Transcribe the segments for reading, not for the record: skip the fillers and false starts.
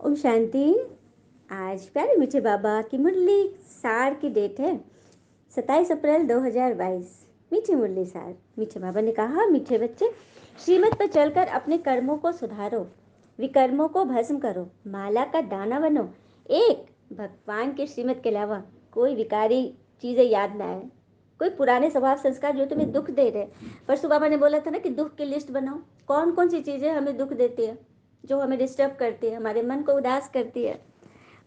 ओम शांति। आज प्यारे मीठे बाबा की मुरली सार की डेट है 27 अप्रैल 2022। मीठी मुरली सार। मीठे बाबा ने कहा, मीठे बच्चे, श्रीमत पर चलकर अपने कर्मों को सुधारो, विकर्मों को भस्म करो, माला का दाना बनो। एक भगवान के श्रीमत के अलावा कोई विकारी चीजें याद ना आए, कोई पुराने स्वभाव संस्कार जो तुम्हें दुख दे रहे। परसों बाबा ने बोला था ना कि दुख की लिस्ट बनाओ, कौन कौन सी चीजें हमें दुख देती है, जो हमें डिस्टर्ब करती है, हमारे मन को उदास करती है।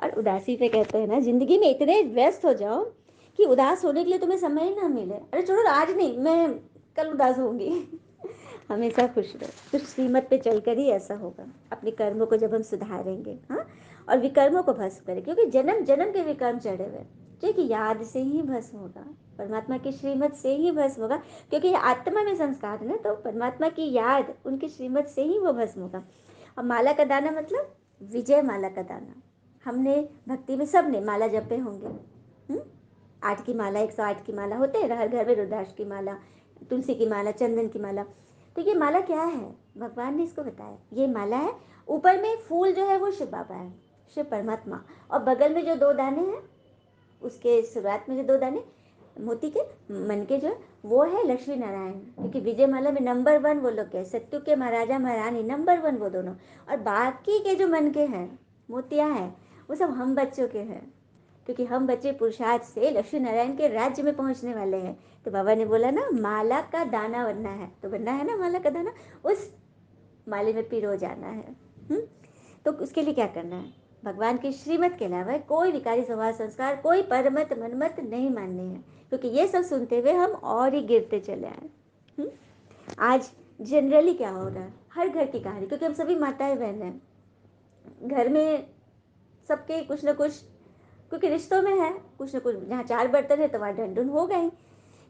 और उदासी पे कहते हैं ना, जिंदगी में इतने व्यस्त हो जाओ कि उदास होने के लिए तुम्हें समय ही ना मिले। अरे छोड़ो, आज नहीं, मैं कल उदास होंगी। हमेशा खुश रहो। तो श्रीमत पे चलकर ही ऐसा होगा। अपने कर्मों को जब हम सुधारेंगे, हाँ, और विकर्मों को भस्म करें, क्योंकि जन्म जन्म के विकर्म चढ़े हुए, जो कि याद से ही भस्म होगा, परमात्मा की श्रीमत से ही भस्म होगा। क्योंकि ये आत्मा में संस्कार है ना, तो परमात्मा की याद, उनकी श्रीमत से ही वो भस्म होगा। और माला का दाना मतलब विजय माला का दाना। हमने भक्ति में सबने माला जपे होंगे। 8 की माला, 108 की माला होते हैं हर घर में, रुद्राक्ष की माला, तुलसी की माला, चंदन की माला। तो ये माला क्या है, भगवान ने इसको बताया। ये माला है, ऊपर में फूल जो है वो शिव बाबा है, शिव परमात्मा। और बगल में जो 2 दाने हैं, उसके शुरुआत में जो 2 दाने मोती के मन के जो है, वो है लक्ष्मी नारायण। क्योंकि विजय माला में नंबर 1 वो लोग है, सत्तू के महाराजा महारानी नंबर 1 वो दोनों। और बाकी के जो मन के हैं, मोतियां हैं, वो सब हम बच्चों के हैं। क्योंकि हम बच्चे पुरुषार्थ से लक्ष्मी नारायण के राज्य में पहुंचने वाले हैं। तो बाबा ने बोला ना, माला का दाना बनना है, तो बनना है ना माला का दाना, उस माले में पिरो जाना है। तो उसके लिए क्या करना है, भगवान की श्रीमत के अलावा कोई विकारी स्वभाव संस्कार, कोई परमत मनमत नहीं मानने हैं। क्योंकि ये सब सुनते हुए हम और ही गिरते चले आए। आज जनरली क्या हो रहा है, हर घर की कहानी, क्योंकि हम सभी माताएं बहन हैं, घर में सबके कुछ ना कुछ, क्योंकि रिश्तों में है कुछ ना कुछ, जहाँ 4 बर्तन है तो वहाँ ढंढुन हो गई।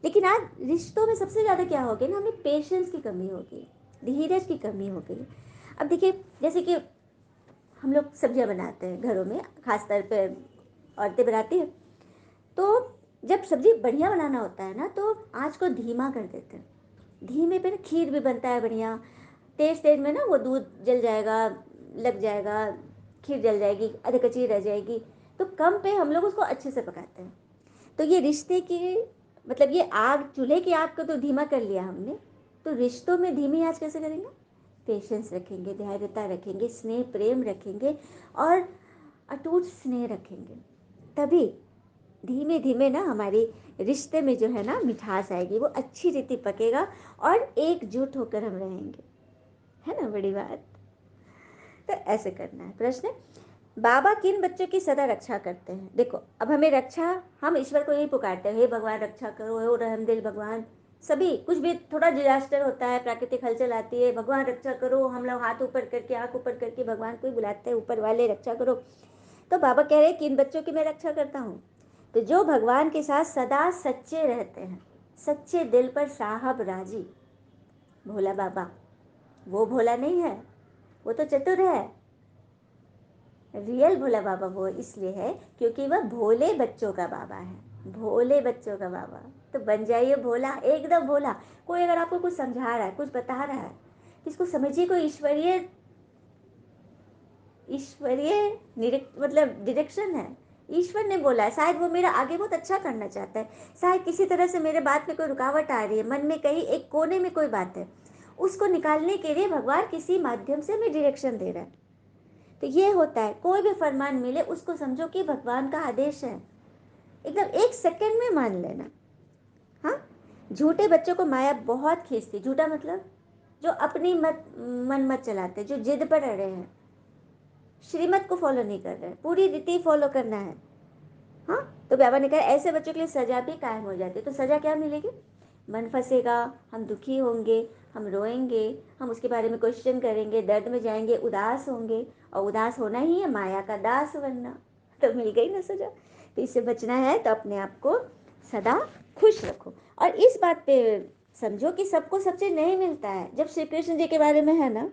लेकिन आज रिश्तों में सबसे ज़्यादा क्या हो गया ना, हमें पेशेंस की कमी हो गई, धीरज की कमी हो गई। अब देखिए, जैसे कि हम लोग सब्जियां बनाते हैं घरों में, खासतौर पे औरतें बनाती हैं, तो जब सब्जी बढ़िया बनाना होता है ना, तो आँच को धीमा कर देते हैं। धीमे पे ना खीर भी बनता है बढ़िया। तेज तेज में ना वो दूध जल जाएगा, लग जाएगा, खीर जल जाएगी, आधे कच्ची रह जाएगी। तो कम पे हम लोग उसको अच्छे से पकाते हैं। तो ये रिश्ते की, मतलब ये आग, चूल्हे की आग को तो धीमा कर लिया हमने, तो रिश्तों में धीमी आँच कैसे करेंगे? पेशेंस रखेंगे, धैर्यता रखेंगे, स्नेह प्रेम रखेंगे, और अटूट स्नेह रखेंगे। तभी धीमे धीमे ना हमारी रिश्ते में जो है ना मिठास आएगी, वो अच्छी रीति पकेगा और एकजुट होकर हम रहेंगे। है ना बड़ी बात? तो ऐसे करना है। प्रश्न, बाबा किन बच्चों की सदा रक्षा करते हैं? देखो, अब हमें रक्षा, हम ईश्वर को यही पुकारते हैं, हे भगवान रक्षा करो, हे रहमदिल भगवान। सभी कुछ भी थोड़ा डिजास्टर होता है, प्राकृतिक हलचल आती है, भगवान रक्षा करो, हम लोग हाथ ऊपर करके, आंख ऊपर करके भगवान को ही बुलाते हैं, ऊपर वाले रक्षा करो। तो बाबा कह रहे हैं किन बच्चों की मैं रक्षा करता हूँ? तो जो भगवान के साथ सदा सच्चे रहते हैं, सच्चे दिल पर साहब राजी। भोला बाबा, वो भोला नहीं है, वो तो चतुर है। रियल भोला बाबा वो इसलिए है क्योंकि वह भोले बच्चों का बाबा है, भोले बच्चों का बाबा। तो बन जाइए भोला, एकदम भोला। कोई अगर आपको कुछ समझा रहा है, कुछ बता रहा है, इसको समझिए कोई ईश्वरीय, ईश्वरीय मतलब डायरेक्शन है। ईश्वर ने बोला है, शायद वो मेरा आगे बहुत अच्छा करना चाहता है, शायद किसी तरह से मेरे बात में कोई रुकावट आ रही है, मन में कहीं एक कोने में कोई बात है, उसको निकालने के लिए भगवान किसी माध्यम से हमें डायरेक्शन दे रहा है। तो ये होता है, कोई भी फरमान मिले उसको समझो कि भगवान का आदेश है, एकदम 1 सेकंड में मान लेना। हाँ, झूठे बच्चों को माया बहुत खींचती। झूठा मतलब जो अपनी मन मत चलाते, जो जिद पर अड़े हैं, श्रीमत को फॉलो नहीं कर रहे, पूरी रीति फॉलो करना है। हाँ, तो बाबा ने कहा ऐसे बच्चों के लिए सजा भी कायम हो जाती है। तो सजा क्या मिलेगी? मन फंसेगा, हम दुखी होंगे, हम रोएंगे, हम उसके बारे में क्वेश्चन करेंगे, दर्द में जाएंगे, उदास होंगे, और उदास होना ही है माया का दास बनना। तो मिल गई ना सजा। तो इससे बचना है तो अपने आप को सदा खुश रखो। और इस बात पे समझो कि सबको सब चीज नहीं मिलता है। जब श्री कृष्ण जी के बारे में है ना,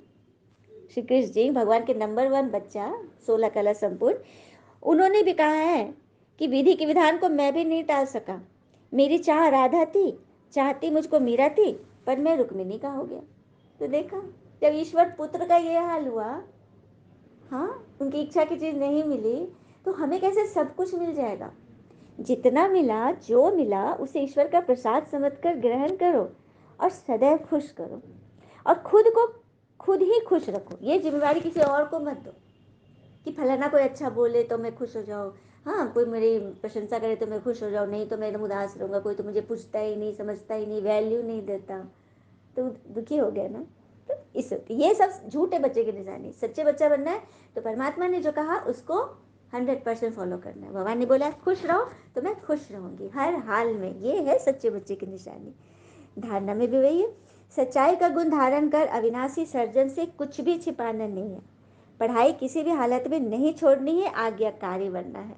श्री कृष्ण जी भगवान के नंबर 1 बच्चा, 16 कला संपूर्ण, उन्होंने भी कहा है कि विधि के विधान को मैं भी नहीं टाल सका। मेरी चाह राधा थी, चाहती मुझको मीरा थी, पर मैं रुक्मिणी का हो गया। तो देखा, जब ईश्वर पुत्र का ये हाल हुआ, हाँ, उनकी इच्छा की चीज़ नहीं मिली तो हमें कैसे सब कुछ मिल जाएगा। जितना मिला, जो मिला उसे ईश्वर का प्रसाद समझकर ग्रहण करो और सदैव खुश करो और खुद को खुद ही खुश रखो। ये जिम्मेवारी किसी और को मत दो कि फलाना कोई अच्छा बोले तो मैं खुश हो जाऊँ, हाँ कोई मेरी प्रशंसा करे तो मैं खुश हो जाऊँ, नहीं तो मैं एकदम उदास रहूँगा, कोई तो मुझे पूछता ही नहीं, समझता ही नहीं, वैल्यू नहीं देता, तो दुखी हो गया ना। तो इस ये सब झूठे बच्चे की निशानी। सच्चे बच्चा बनना है तो परमात्मा ने जो कहा उसको 100% फॉलो करना है। भगवान ने बोला खुश रहो तो मैं खुश रहूंगी हर हाल में। ये है सच्चे बच्चे की निशानी। धारणा में भी वही है, सच्चाई का गुण धारण कर अविनाशी सर्जन से कुछ भी छिपाना नहीं है। पढ़ाई किसी भी हालत में नहीं छोड़नी है, आज्ञाकारी बनना है।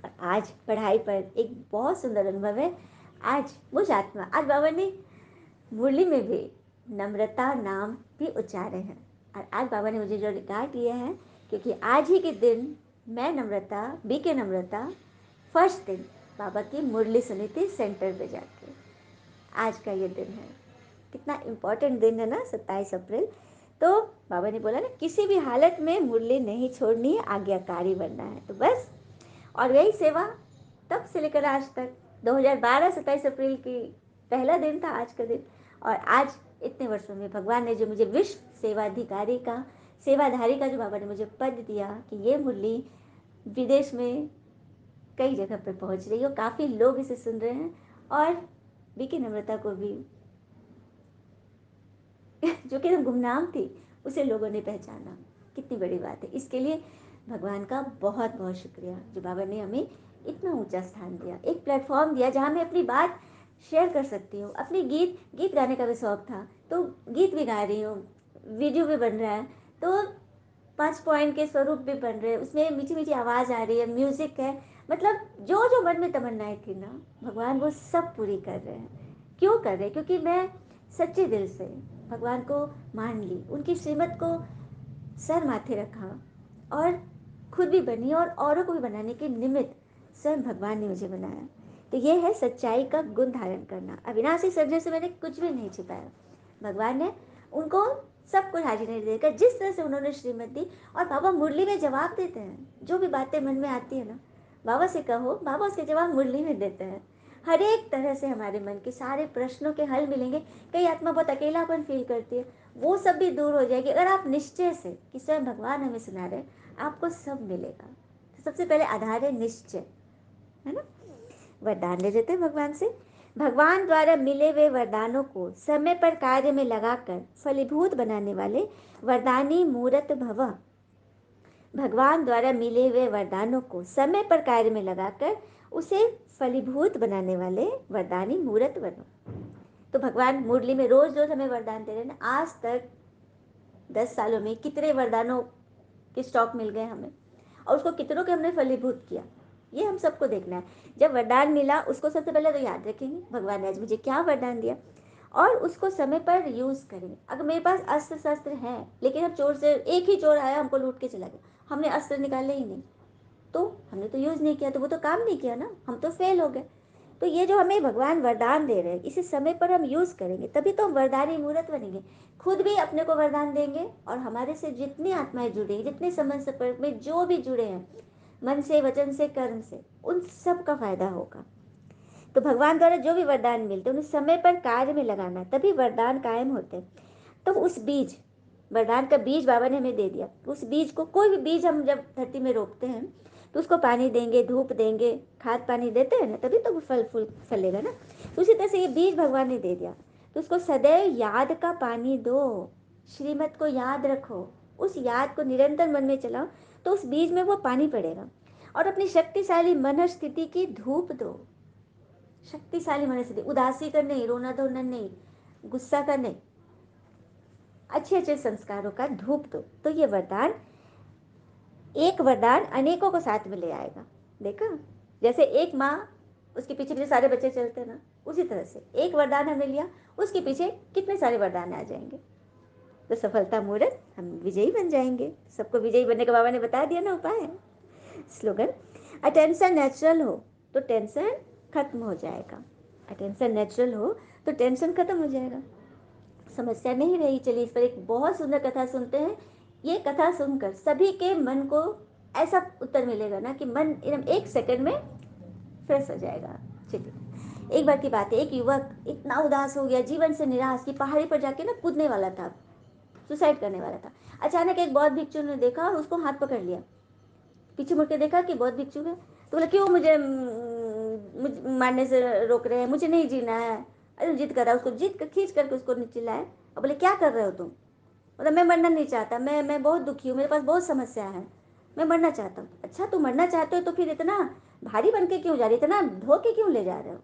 और आज पढ़ाई पर एक बहुत सुंदर अनुभव है। आज मुझ आत्मा, आज बाबा ने मुरली में भी नम्रता नाम भी उच्चारे हैं। और आज बाबा ने मुझे जो रिकॉर्ड दिया है, क्योंकि आज ही के दिन मैं नम्रता, बीके नम्रता फर्स्ट दिन बाबा की मुरली सुनी थी सेंटर पे जाके। आज का ये दिन है, कितना इम्पोर्टेंट दिन है ना, 27 अप्रैल। तो बाबा ने बोला ना किसी भी हालत में मुरली नहीं छोड़नी है, आज्ञाकारी बनना है। तो बस, और यही सेवा तब से लेकर आज तक, 2012 27 अप्रैल की पहला दिन था आज का दिन। और आज इतने वर्षों में भगवान ने जो मुझे विश्व सेवाधिकारी का, सेवाधारी का जो बाबा ने मुझे पद दिया कि ये मुरली विदेश में कई जगह पर पहुंच रही हो, काफ़ी लोग इसे सुन रहे हैं। और बीके नम्रता को भी जो कि गुमनाम थी उसे लोगों ने पहचाना, कितनी बड़ी बात है। इसके लिए भगवान का बहुत बहुत शुक्रिया जो बाबा ने हमें इतना ऊंचा स्थान दिया, एक प्लेटफॉर्म दिया जहाँ मैं अपनी बात शेयर कर सकती हूँ। अपनी गीत गाने का भी शौक था तो गीत भी गा रही हूँ, वीडियो भी बन रहा है, तो 5 पॉइंट के स्वरूप भी बन रहे हैं, उसमें मीठी मीठी आवाज़ आ रही है, म्यूज़िक है। मतलब जो जो मन में तमन्नाएं थी ना, भगवान वो सब पूरी कर रहे हैं। क्यों कर रहे हैं? क्योंकि मैं सच्चे दिल से भगवान को मान ली, उनकी श्रीमत को सर माथे रखा और खुद भी बनी और औरों को भी बनाने के निमित्त स्वयं भगवान ने मुझे बनाया। तो ये है सच्चाई का गुण धारण करना। अविनाशी सर्जन से मैंने कुछ भी नहीं छिपाया। भगवान ने उनको सब कुछ हाजिर नहीं देकर जिस तरह से उन्होंने श्रीमत दी। और बाबा मुरली में जवाब देते हैं, जो भी बातें मन में आती है ना बाबा से कहो, बाबा उसके जवाब मुरली में देते हैं। हर एक तरह से हमारे मन के सारे प्रश्नों के हल मिलेंगे। कई आत्मा बहुत अकेलापन फील करती है, वो सब भी दूर हो जाएगी अगर आप निश्चय से कि स्वयं भगवान हमें सुना रहे, आपको सब मिलेगा। तो सबसे पहले आधार है निश्चय, है ना। वरदान ले लेते हैं भगवान से। भगवान द्वारा मिले हुए वरदानों को समय पर कार्य में लगाकर फलीभूत बनाने वाले वरदानी मूर्त भव। भगवान द्वारा मिले हुए वरदानों को समय पर कार्य में लगाकर उसे फलीभूत बनाने वाले वरदानी मूर्त बनो। तो भगवान मुरली में रोज रोज हमें वरदान दे रहे हैं ना। आज तक 10 सालों में कितने वरदानों के स्टॉक मिल गए हमें, और उसको कितनों के हमने फलीभूत किया, ये हम सबको देखना है। जब वरदान मिला उसको सबसे पहले तो याद रखेंगे भगवान ने आज मुझे क्या वरदान दिया, और उसको समय पर यूज करेंगे। अगर मेरे पास अस्त्र शस्त्र है लेकिन अब चोर से एक ही चोर आया हमको लूट के चला गया, हमने अस्त्र निकाले ही नहीं, तो हमने तो यूज नहीं किया, तो वो तो काम नहीं किया ना, हम तो फेल हो गए। तो ये जो हमें भगवान वरदान दे रहे हैं इसे समय पर हम यूज करेंगे तभी तो हम वरदानी मूर्त बनेंगे। खुद भी अपने को वरदान देंगे और हमारे से जितनी आत्माएं जुड़ी, जितने संबंध संपर्क में जो भी जुड़े हैं मन से, वचन से, कर्म से, उन सब का फायदा होगा। तो भगवान द्वारा जो भी वरदान मिलते हैं उन्हें समय पर कार्य में लगाना, तभी वरदान कायम होते हैं। तो उस बीज, वरदान का बीज बाबा ने हमें दे दिया। उस बीज को, कोई भी बीज हम जब धरती में रोपते हैं तो उसको पानी देंगे, धूप देंगे, खाद पानी देते हैं ना, तभी तो वो फल फूल फलेगा ना। तो उसी तरह से ये बीज भगवान ने दे दिया, तो उसको सदैव याद का पानी दो, श्रीमत को याद रखो, उस याद को निरंतर मन में चलाओ, तो उस बीज में वो पानी पड़ेगा। और अपनी शक्तिशाली मन स्थिति की धूप दो। शक्तिशाली मन स्थिति, उदासी का नहीं, रोना धोना नहीं, गुस्सा का नहीं, अच्छे अच्छे संस्कारों का धूप दो। तो ये वरदान, एक वरदान अनेकों को साथ में ले आएगा। देखा, जैसे एक माँ, उसके पीछे पीछे सारे बच्चे चलते हैं ना, उसी तरह से एक वरदान हमने लिया, उसके पीछे कितने सारे वरदान आ जाएंगे। तो सफलता मूर्त, हम विजयी बन जाएंगे। सबको विजयी बनने का बाबा ने बता दिया ना उपाय। स्लोगन, अटेंशन नेचुरल हो तो टेंशन खत्म हो जाएगा। अटेंशन नेचुरल हो तो टेंशन खत्म हो जाएगा, समस्या नहीं रही। चलिए इस पर एक बहुत सुंदर कथा सुनते हैं। ये कथा सुनकर सभी के मन को ऐसा उत्तर मिलेगा ना कि मन एकदम 1 सेकंड में फ्रेश हो जाएगा। चलिए, एक बार की बात है, एक युवक इतना उदास हो गया, जीवन से निराश, कि पहाड़ी पर जाके ना कूदने वाला था, सुसाइड करने वाला था। अचानक एक बौद्ध भिक्षु ने देखा और उसको हाथ पकड़ लिया। पीछे मुड़ के देखा कि बौद्ध भिक्षु है, तो बोला क्यों मुझे मारने से रोक रहे हैं, मुझे नहीं जीना है। अरे जिद करा, उसको जिद कर खींच करके उसको चिल्लाए और बोले क्या कर रहे हो तुम। बोला मैं मरना नहीं चाहता, मैं बहुत दुखी हूँ, मेरे पास बहुत समस्या है, मैं मरना चाहता हूँ। अच्छा तुम मरना चाहते हो तो फिर इतना भारी बन के क्यों जा रही, इतना ढो के क्यों ले जा रहे हो।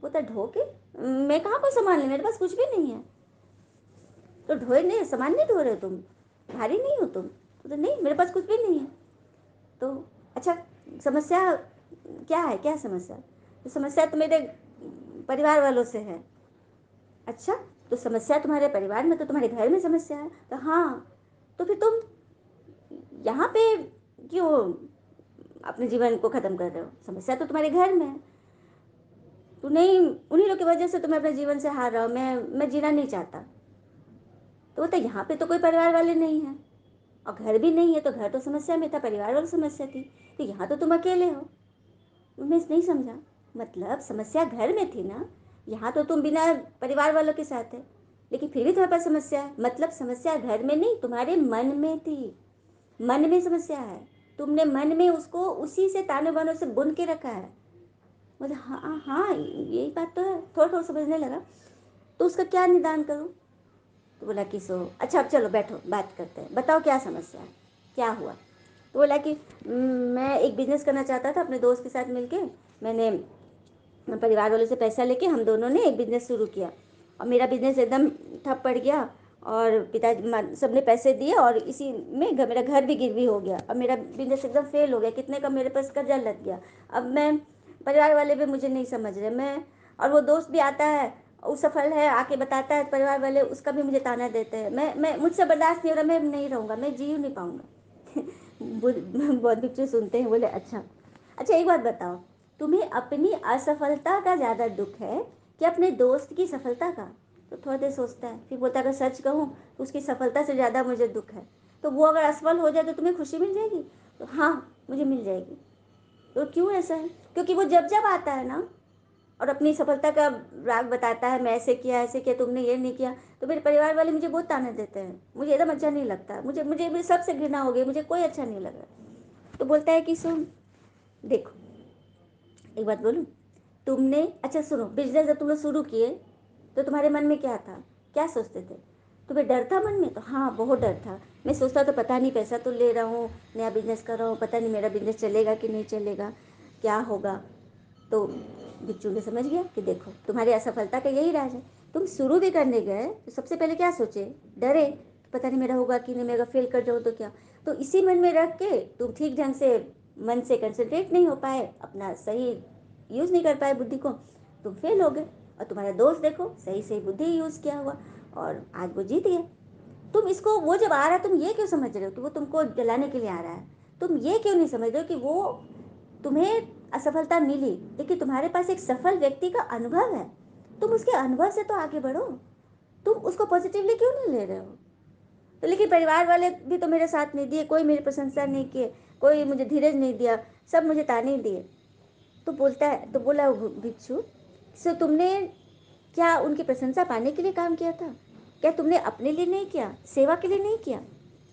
बोलता ढो के, मैं कहाँ कोई सामान ले, मेरे पास कुछ भी नहीं है। तो ढोए नहीं, सामान नहीं ढो रहे तुम, भारी नहीं हो तुम। तो नहीं मेरे पास कुछ भी नहीं है। तो अच्छा समस्या क्या है, क्या समस्या। तो समस्या तो मेरे परिवार वालों से है। अच्छा तो समस्या तुम्हारे परिवार में, तो तुम्हारे घर में समस्या है। तो हाँ, तो फिर तुम यहाँ पे क्यों अपने जीवन को खत्म कर रहे हो, समस्या तो तुम्हारे घर में है। तो नहीं, उन्हीं लोग की वजह से तुम अपने जीवन से हार रहा हो, मैं जीना नहीं चाहता। तो बोलता यहाँ पे तो कोई परिवार वाले नहीं है और घर भी नहीं है, तो घर तो समस्या में था, परिवार वाली समस्या थी, तो यहाँ तो तुम अकेले हो। मैं नहीं समझा, मतलब समस्या घर में थी ना, यहाँ तो तुम बिना परिवार वालों के साथ है, लेकिन फिर भी तुम्हारे पास समस्या है। मतलब समस्या घर में नहीं, तुम्हारे मन में थी, मन में समस्या है। तुमने मन में उसको उसी से ताने बानों से बुन के रखा है। मतलब हाँ हाँ यही बात तो है, थोड़ा थोड़ा समझने लगा। तो उसका क्या निदान करूँ। तो बोला कि सो अच्छा अब चलो बैठो बात करते हैं, बताओ क्या समस्या है, क्या हुआ। तो बोला कि मैं एक बिजनेस करना चाहता था अपने दोस्त के साथ मिलके। मैंने परिवार वालों से पैसा लेके हम दोनों ने एक बिजनेस शुरू किया और मेरा बिजनेस एकदम ठप पड़ गया और पिता सब ने पैसे दिए और इसी में मेरा घर भी गिरवी हो गया और मेरा बिजनेस एकदम फेल हो गया, कितने का मेरे पास कर्जा लग गया। अब मैं, परिवार वाले भी मुझे नहीं समझ रहे, मैं और वो दोस्त भी आता है, वो सफल है, आके बताता है, परिवार वाले उसका भी मुझे ताना देते हैं, मैं मुझसे बर्दाश्त नहीं हो रहा, मैं नहीं रहूँगा, मैं जी नहीं पाऊँगा। बहुत भिक्षु सुनते हैं, बोले अच्छा अच्छा एक बात बताओ, तुम्हें अपनी असफलता का ज़्यादा दुख है कि अपने दोस्त की सफलता का। तो थोड़ा देर सोचता है, फिर बोलता अगर सच कहूँ तो उसकी सफलता से ज़्यादा मुझे दुख है। तो वो अगर असफल हो जाए तो तुम्हें खुशी मिल जाएगी। तो हाँ मुझे मिल जाएगी। तो क्यों ऐसा है, क्योंकि वो जब जब आता है ना और अपनी सफलता का राग बताता है, मैं ऐसे किया तुमने ये नहीं किया, तो मेरे परिवार वाले मुझे बहुत ताने देते हैं, मुझे एकदम अच्छा नहीं लगता, मुझे मुझे सबसे घृणा हो गई, मुझे कोई अच्छा नहीं लग रहा। तो बोलता है कि सुन देखो एक बात बोलूं, तुमने अच्छा सुनो, बिजनेस जब तुमने शुरू किए तो तुम्हारे मन में क्या था, क्या सोचते थे। तुम्हें डर था मन में। तो हाँ बहुत डर था, मैं सोचता तो पता नहीं पैसा तो ले रहा हूँ, नया बिजनेस कर रहा हूँ, पता नहीं मेरा बिजनेस चलेगा कि नहीं चलेगा, क्या होगा। तो बिच्छू ने समझ गया कि देखो तुम्हारी असफलता का यही राज है, तुम शुरू भी करने गए तो सबसे पहले क्या सोचे, डरे, तो पता नहीं मेरा होगा कि नहीं, मेरा फेल कर जाऊँ तो क्या। तो इसी मन में रख के तुम ठीक ढंग से मन से कंसंट्रेट नहीं हो पाए, अपना सही यूज़ नहीं कर पाए बुद्धि को, तुम फेल हो गए। और तुम्हारा दोस्त देखो सही सही बुद्धि यूज़ किया हुआ और आज वो जीत गया। तुम इसको, वो जब आ रहा है तुम ये क्यों समझ रहे हो कि वो तुमको जलाने के लिए आ रहा है, तुम ये क्यों नहीं समझ रहे हो कि वो तुम्हें असफलता मिली लेकिन तुम्हारे पास एक सफल व्यक्ति का अनुभव है, तुम उसके अनुभव से तो आगे बढ़ो, तुम उसको पॉजिटिवली क्यों नहीं ले रहे हो। तो लेकिन परिवार वाले भी तो मेरे साथ नहीं दिए, कोई मेरी प्रशंसा नहीं किए, कोई मुझे धीरज नहीं दिया, सब मुझे ताने दिए। तो बोलता है, तो बोला भिक्षु, सो तुमने क्या उनकी प्रशंसा पाने के लिए काम किया था, क्या तुमने अपने लिए नहीं किया, सेवा के लिए नहीं किया,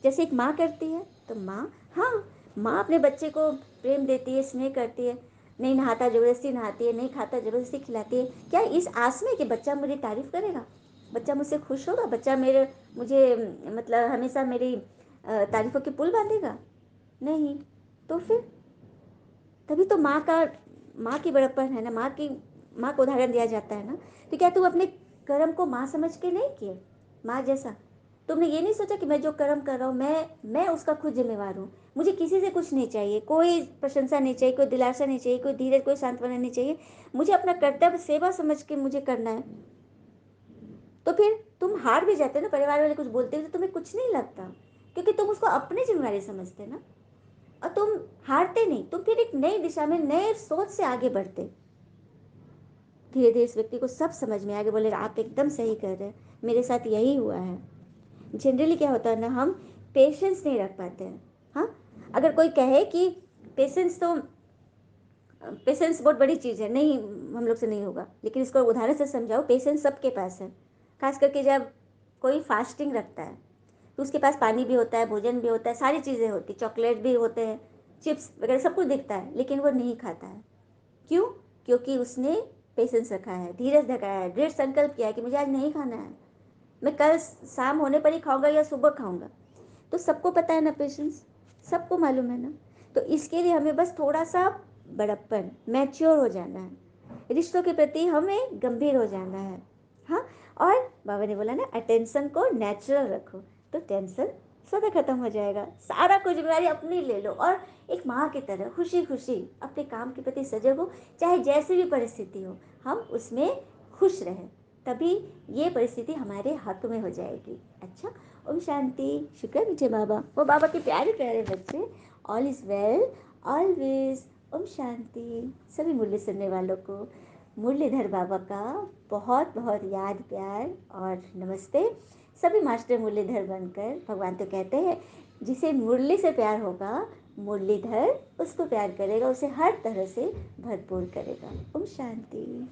जैसे एक माँ करती है। तो माँ, हाँ माँ अपने बच्चे को प्रेम देती है, स्नेह करती है, नहीं नहाता जबरदस्ती नहाती है, नहीं खाता जबरदस्ती खिलाती है, क्या इस आस में कि बच्चा मेरी तारीफ करेगा, बच्चा मुझसे खुश होगा, बच्चा मेरे मुझे मतलब हमेशा मेरी तारीफों के पुल बांधेगा, नहीं। तो फिर तभी तो माँ का, माँ की बड़प्पन है ना, माँ को उदाहरण दिया जाता है ना। तो क्या तुम अपने कर्म को माँ समझ के नहीं किए, माँ जैसा। तुमने ये नहीं सोचा कि मैं जो कर्म कर रहा हूँ मैं उसका खुद जिम्मेवार हूँ, मुझे किसी से कुछ नहीं चाहिए, कोई प्रशंसा नहीं चाहिए, कोई दिलासा नहीं चाहिए, कोई धीरज, कोई सांत्वना नहीं चाहिए, मुझे अपना कर्तव्य सेवा समझ के मुझे करना है। तो फिर तुम हार भी जाते ना, परिवार वाले कुछ बोलते हो तो तुम्हें कुछ नहीं लगता, क्योंकि तुम उसको अपनी जिम्मेवारी समझते ना, और तुम हारते नहीं, तुम फिर एक नई दिशा में नए सोच से आगे बढ़ते। धीरे धीरे इस व्यक्ति को सब समझ में आ गया, बोले आप एकदम सही कर रहे हैं, मेरे साथ यही हुआ है। जनरली क्या होता है ना, हम पेशेंस नहीं रख पाते हैं। हाँ, अगर कोई कहे कि पेशेंस तो पेशेंस बहुत बड़ी चीज़ है, नहीं हम लोग से नहीं होगा, लेकिन इसको उदाहरण से समझाओ। पेशेंस सबके पास है, खास करके जब कोई फास्टिंग रखता है तो उसके पास पानी भी होता है, भोजन भी होता है, सारी चीज़ें होती, चॉकलेट भी होते हैं, चिप्स वगैरह सब कुछ दिखता है, लेकिन वो नहीं खाता है। क्यों? क्योंकि उसने पेशेंस रखा है, धीरज रखा है, दृढ़ संकल्प किया है कि मुझे आज नहीं खाना है, मैं कल शाम होने पर ही खाऊंगा या सुबह खाऊंगा। तो सबको पता है ना, पेशेंस सबको मालूम है ना। तो इसके लिए हमें बस थोड़ा सा बड़प्पन, मैच्योर हो जाना है, रिश्तों के प्रति हमें गंभीर हो जाना है। हाँ, और बाबा ने बोला ना, अटेंशन को नेचुरल रखो, तो टेंशन सदा खत्म हो जाएगा। सारा कुछ जिम्मेदारी अपनी ले लो और एक माँ की तरह खुशी खुशी अपने काम के प्रति सजग हो, चाहे जैसी भी परिस्थिति हो हम उसमें खुश रहें, तभी ये परिस्थिति हमारे हक में हो जाएगी। अच्छा, ओम शांति। शुक्र है मीठे बाबा, वो बाबा के प्यारे प्यारे बच्चे। All is well always. ओम शांति। सभी मुरली सुनने वालों को मुरलीधर बाबा का बहुत बहुत याद, प्यार और नमस्ते। सभी मास्टर मुरलीधर बनकर, भगवान तो कहते हैं जिसे मुरली से प्यार होगा मुरलीधर उसको प्यार करेगा, उसे हर तरह से भरपूर करेगा। ओम शांति।